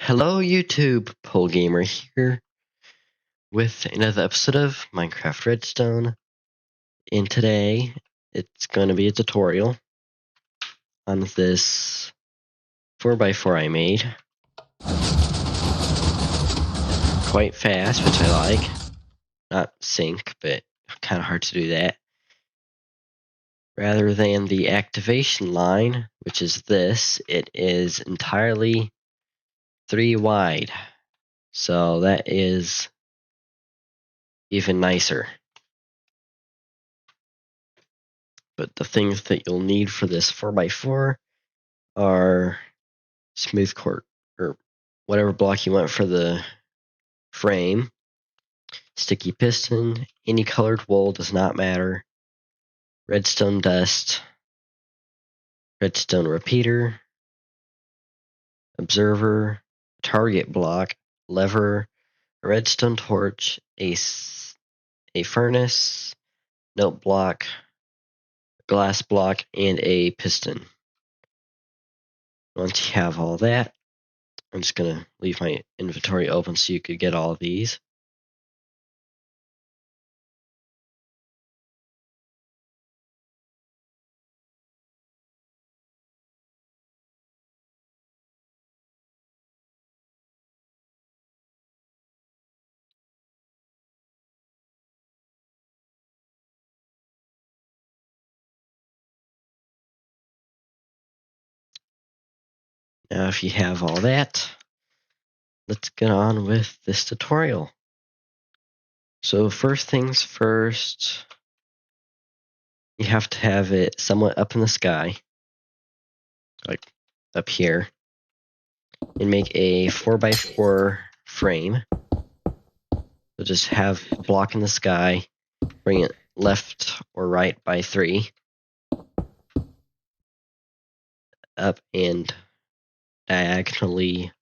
Hello YouTube, Pole Gamer here with another episode of Minecraft Redstone. And today it's going to be a tutorial on this 4x4 I made. Quite fast, which I like. Not sync, but kind of hard to do that. Rather than the activation line, which is this, it is entirely 3 wide. So that is even nicer. But the things that you'll need for this 4x4 are smooth quartz or whatever block you want for the frame, sticky piston, any colored wool does not matter, redstone dust, redstone repeater, observer, target block, lever, a redstone torch, a furnace, note block, glass block, and a piston. Once you have all that, I'm just going to leave my inventory open so you could get all of these. Now if you have all that, let's get on with this tutorial. So first things first, you have to have it somewhat up in the sky, like up here, and make a 4x4 frame. So just have a block in the sky, bring it left or right by 3, up and diagonally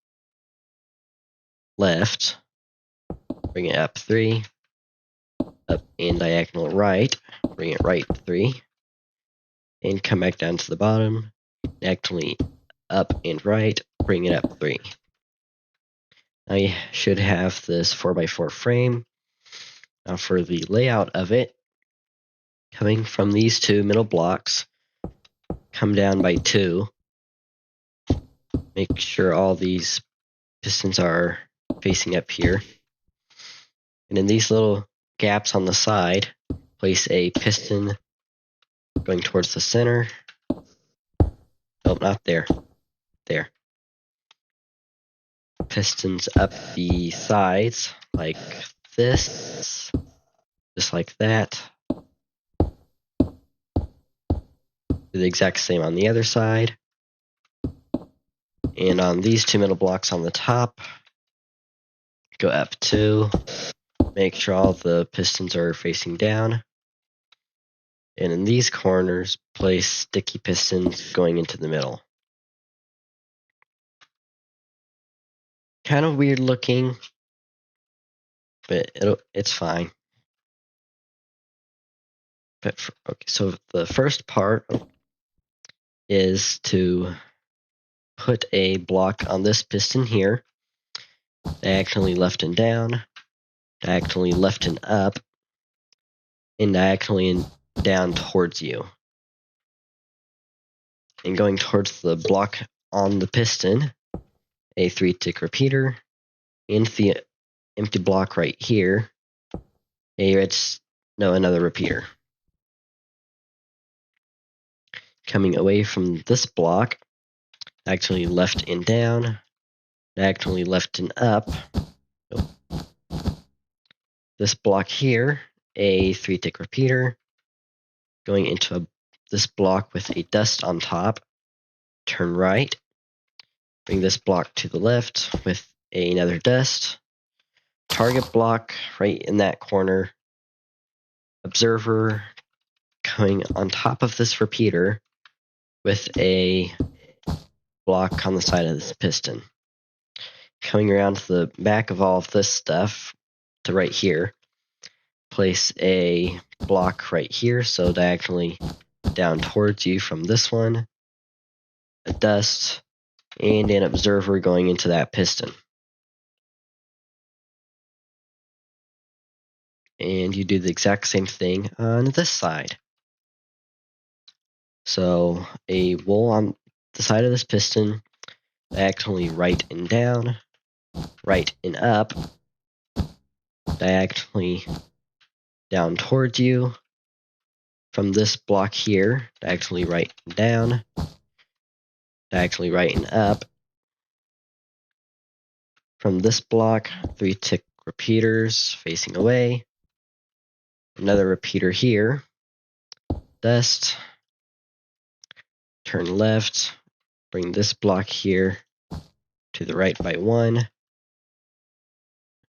left, bring it up 3, up and diagonal right, bring it right 3, and come back down to the bottom, diagonally up and right, bring it up 3. Now you should have this 4x4 frame. Now for the layout of it, coming from these two middle blocks, come down by 2. Make sure all these pistons are facing up here. And in these little gaps on the side, place a piston going towards the center. Oh, not there. There. Pistons up the sides like this. Just like that. Do the exact same on the other side. And on these two middle blocks on the top, go up 2. Make sure all the pistons are facing down. And in these corners, place sticky pistons going into the middle. Kind of weird looking, but it's fine. But okay, so the first part is to put a block on this piston here, diagonally left and down, diagonally left and up, and diagonally and down towards you. And going towards the block on the piston, a 3-tick repeater, and the empty block right here, another repeater. Coming away from this block, diagonally left and down, diagonally left and up. This block here, a 3-tick repeater, going into this block with a dust on top. Turn right, bring this block to the left with another dust. Target block right in that corner. Observer coming on top of this repeater with a block on the side of this piston. Coming around to the back of all of this stuff to right here, place a block right here, so diagonally down towards you from this one, a dust, and an observer going into that piston. And you do the exact same thing on this side. So a wool on the side of this piston, diagonally right and down, right and up, diagonally down towards you. From this block here, diagonally right and down, diagonally right and up. From this block, 3 tick repeaters facing away. Another repeater here. Dust. Turn left. Bring this block here to the right by 1.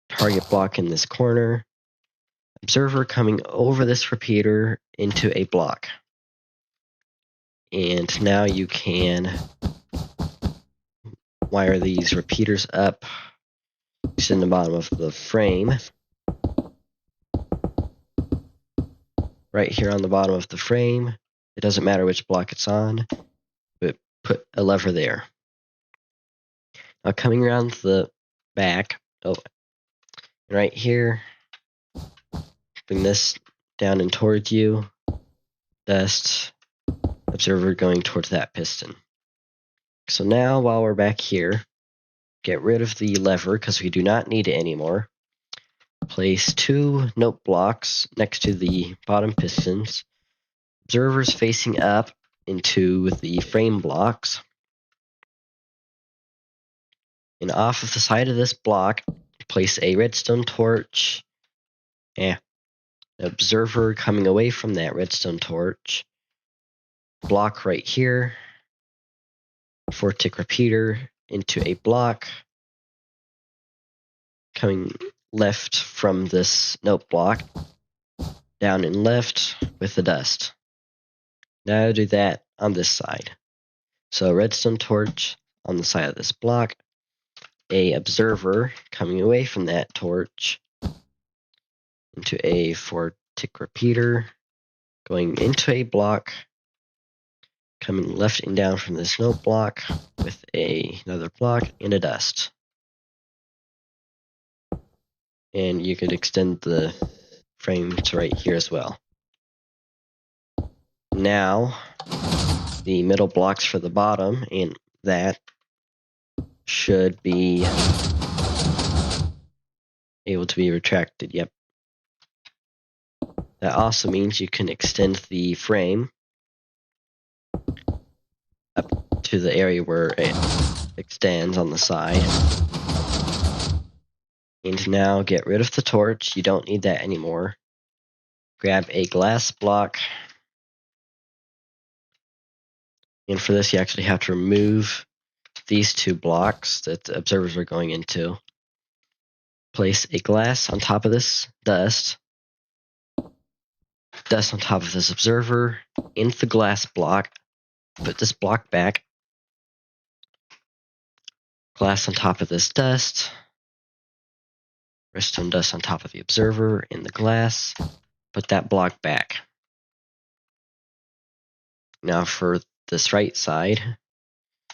Target block in this corner. Observer coming over this repeater into a block. And now you can wire these repeaters up. It's in the bottom of the frame. Right here on the bottom of the frame. It doesn't matter which block it's on, but put a lever there. Now coming around the back, right here, bring this down and towards you. Dust, observer going towards that piston. So now while we're back here, get rid of the lever because we do not need it anymore. Place 2 note blocks next to the bottom pistons. Observers facing up into the frame blocks. And off of the side of this block, place a redstone torch. An observer coming away from that redstone torch. Block right here. 4 tick repeater into a block. Coming left from this note block. Down and left with the dust. Now do that on this side. So redstone torch on the side of this block. A observer coming away from that torch into a 4 tick repeater, going into a block, coming left and down from this note block with another block and a dust. And you could extend the frame to right here as well. Now, the middle blocks for the bottom, and that should be able to be retracted. Yep. That also means you can extend the frame up to the area where it extends on the side. And now get rid of the torch. You don't need that anymore. Grab a glass block. And for this, you actually have to remove these 2 blocks that the observers are going into. Place a glass on top of this dust. Dust on top of this observer. Into the glass block. Put this block back. Glass on top of this dust. Redstone dust on top of the observer in the glass. Put that block back. Now for this right side,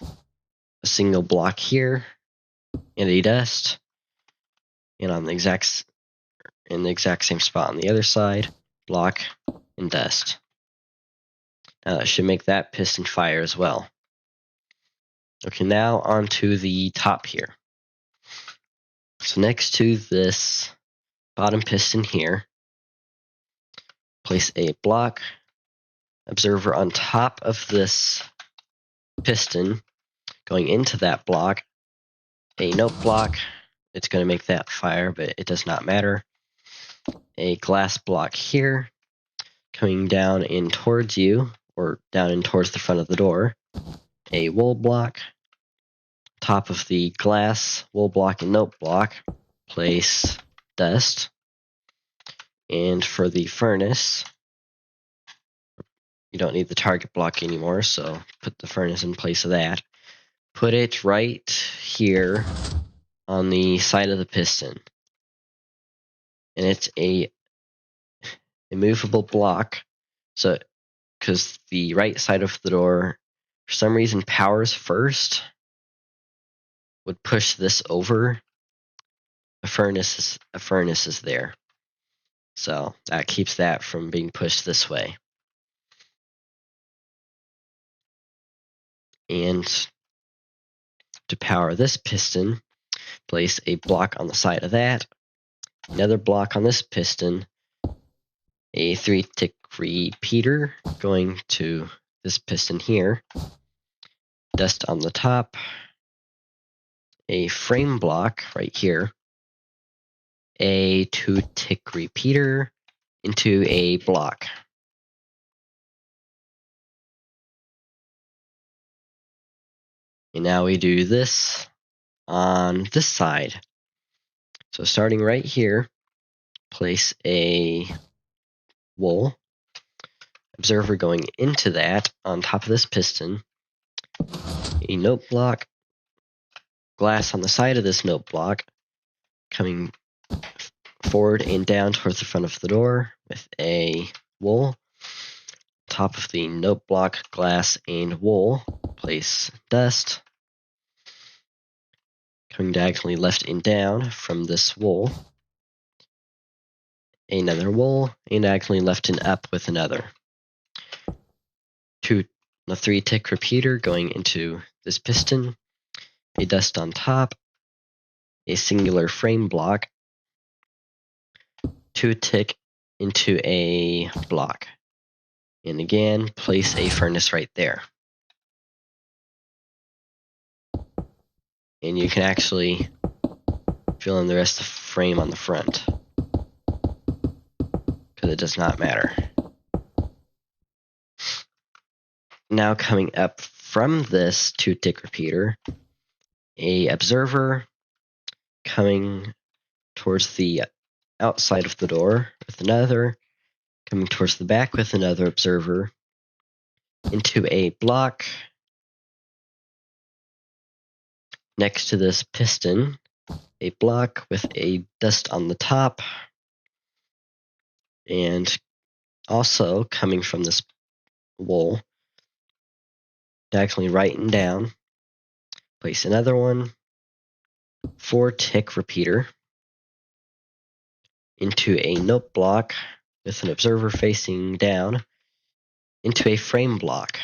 a single block here, and a dust, and on the exact same spot on the other side, block and dust. Now that should make that piston fire as well. Okay, now onto the top here. So next to this bottom piston here, place a block, observer on top of this piston, going into that block, a note block. It's going to make that fire, but it does not matter. A glass block here, coming down in towards you, or down in towards the front of the door. A wool block, top of the glass, wool block, and note block. Place dust. And for the furnace, you don't need the target block anymore, so put the furnace in place of that. Put it right here on the side of the piston. And it's a immovable block, so because the right side of the door for some reason powers first, would push this over, a furnace is there. So that keeps that from being pushed this way. And to power this piston, place a block on the side of that, another block on this piston, a 3-tick repeater going to this piston here, dust on the top, a frame block right here, a 2-tick repeater into a block. And now we do this on this side. So starting right here, place a wool observer going into that on top of this piston, a note block, glass on the side of this note block, coming forward and down towards the front of the door with a wool, top of the note block, glass, and wool, place dust, coming diagonally left and down from this wool, another wool, and diagonally left and up with another. A 3-tick repeater going into this piston, a dust on top, a singular frame block, 2-tick into a block, and again place a furnace right there. And you can actually fill in the rest of the frame on the front, because it does not matter. Now coming up from this 2-tick repeater, a observer coming towards the outside of the door with another, coming towards the back with another observer, into a block next to this piston, a block with a dust on the top, and also coming from this wool, diagonally right and down, place another one, 4-tick repeater, into a note block with an observer facing down, into a frame block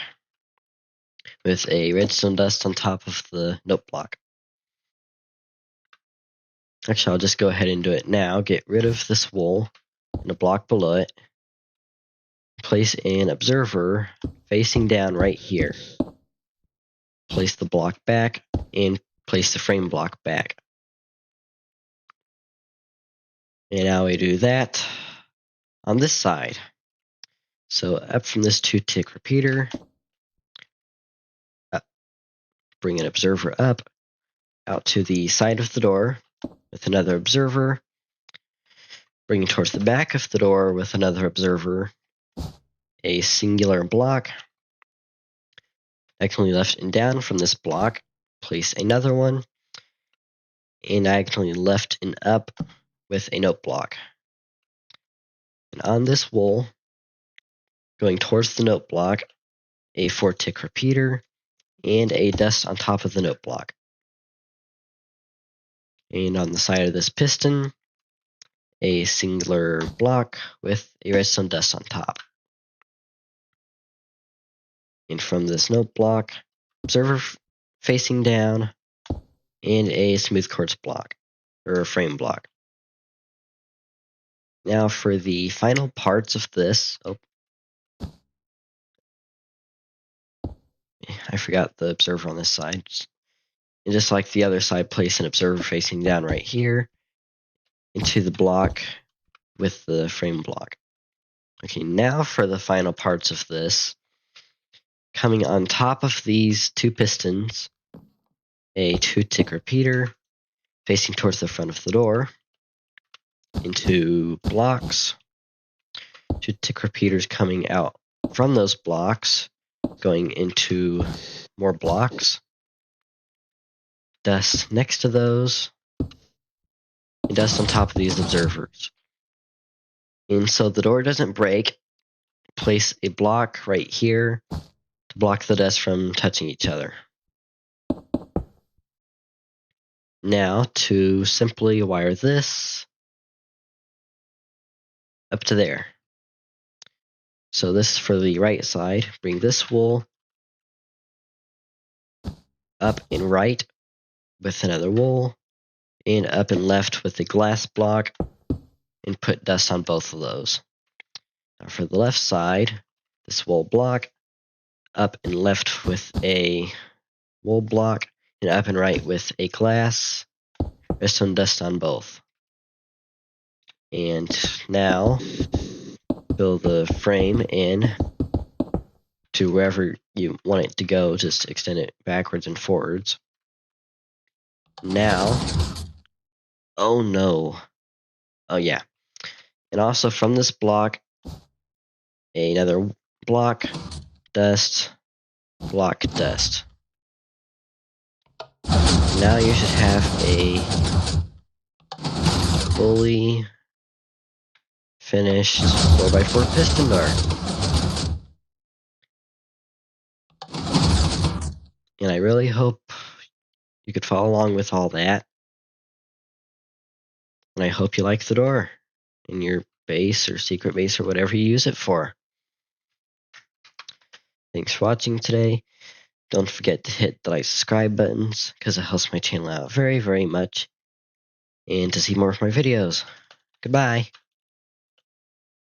with a redstone dust on top of the note block. Actually, I'll just go ahead and do it now. Get rid of this wool and a block below it. Place an observer facing down right here. Place the block back and place the frame block back. And now we do that on this side. So up from this 2-tick repeater, up, bring an observer up, out to the side of the door with another observer, bring it towards the back of the door with another observer, a singular block, diagonally left and down from this block, place another one, and diagonally left and up with a note block. And on this wool, going towards the note block, a 4-tick repeater, and a dust on top of the note block. And on the side of this piston, a singular block with a redstone dust on top. And from this note block, observer facing down, and a smooth quartz block, or a frame block. Now for the final parts of this, I forgot the observer on this side. And just like the other side, place an observer facing down right here into the block with the frame block. Okay, now for the final parts of this, coming on top of these two pistons, a 2-tick repeater facing towards the front of the door, into blocks, 2-tick repeaters coming out from those blocks, going into more blocks, dust next to those, and dust on top of these observers. And so the door doesn't break, place a block right here to block the dust from touching each other. Now to simply wire this up to there. So this is for the right side. Bring this wool up and right with another wool, and up and left with a glass block, and put dust on both of those. Now for the left side, this wool block, up and left with a wool block, and up and right with a glass, redstone dust on both. And now fill the frame in to wherever you want it to go, just extend it backwards and forwards. Now, oh no, oh yeah, and also from this block, another block, dust, block, dust. Now you should have a fully finished 4x4 piston door. And I really hope you could follow along with all that. And I hope you like the door in your base or secret base or whatever you use it for. Thanks for watching today. Don't forget to hit the like, subscribe buttons, because it helps my channel out very, very much. And to see more of my videos. Goodbye.